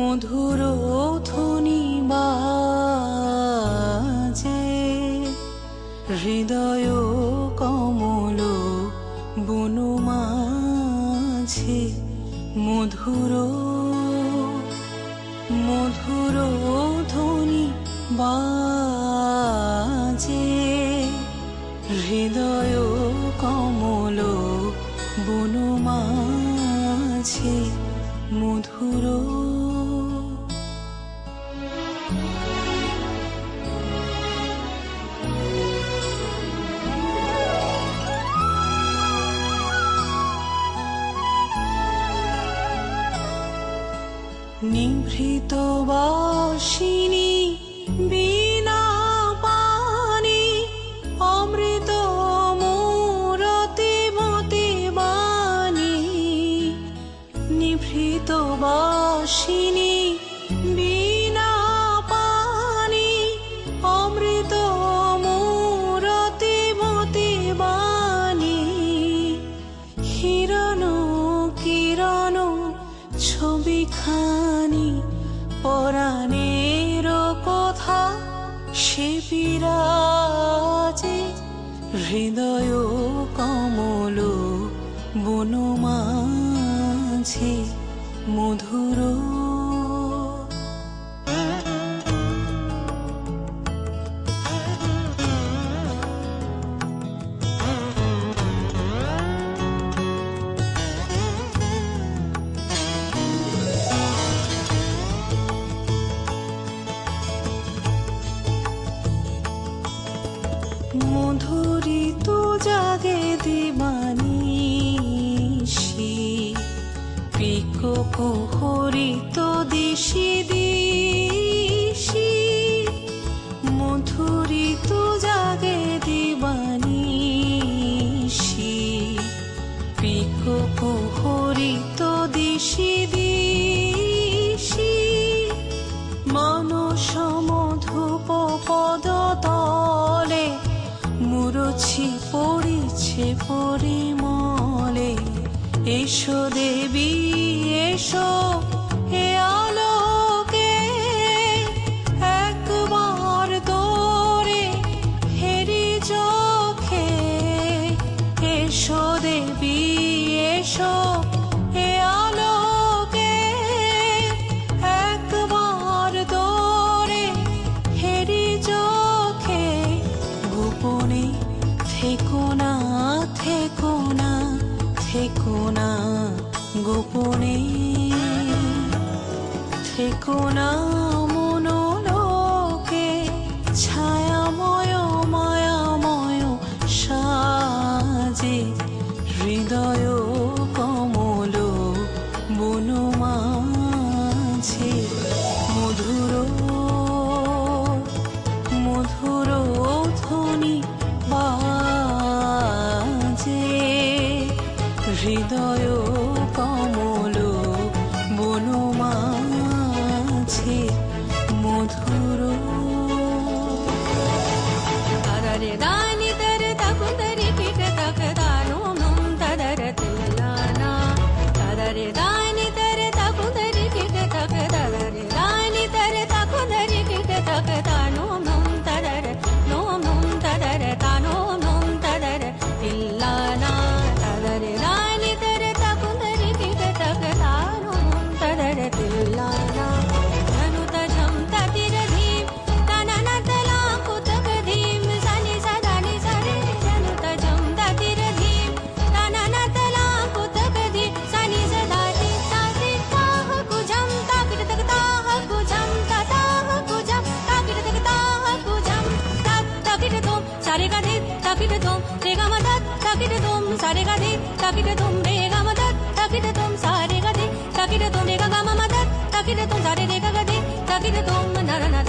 মধুর ধ্বনি বাজে হৃদয় কমল বন মাঝে মধুর মধুর ধ্বনি বাজে হৃদয় কমল বন মাঝে মধুর নিভৃত বাসিনী বীণা পানি অমৃত মূরতি মতি বাণী নিভৃত বাসিনী বীণা পানি অমৃত মূরতি মতি বাণী হিরণ কিরণ ছবিখানি পরাণের কথা সে বিরাজে হৃদয় কমল বন মাঝে মধুর মধুরিত জাগে দিবানিশি পিকো কুহরিত দিশি দিশি মধুরিত জাগে দিবানিশি পিকো কুহরিত দিশি দিশি মানস মধুপ পদতলে মুরছি পড়িছে পরিমলে এসো দেবী এসো হে আলোকে একবার তোরে হেরি চোখে এসো দেবী এসো হে আলোকে একবার তোরে হেরি চোখে গোপনে থেকো না থেকো না থেকো না গোপনে থেকো না মনোলোকে ছায়াময় মায়াময় সাজে হৃদয় কমল বন মাঝে মধুর মধুর ধ্বনি বাজে হৃদয় কমল বন মাঝে মধুর তারারে দানি তরে তাকুন্দরি কিট তাক দানো নম তারারে তুলানা তারারে দানি তরে তাকুন্দরি কিট তাক তারারে দানি তরে তাকুন্দরি কিট তাক দানো নম তারারে নম তারারে দানো নম তারারে তিল্লানা তারারে দানি তরে তাকুন্দরি কিট তাক দানো নম তারারে তিল্লানা ধনুতা ঝমতা তীর ধীম তানানা তলা কুতক ধীম সানি সাদানি সারে ধনুতা ঝমতা তীর ধীম তানানা তলা কুতক ধীম সানি সদাতি তাতি তাহ কুজম তাকিট তক তাহ কুজম তাহ কুজম তাকিট তক তাহ কুজম তাকিট তুম সারে गा धी ताकिट तुम रे गा मा धा ताकिट तुम सारे गा धी ताकिट तुम रे गा मा धा ताकिट तुम सारे गा धी ताकिट तुम रे गा मा धा ताकिट तुम सारे रे गा धी ताकिट तुम ना ना ना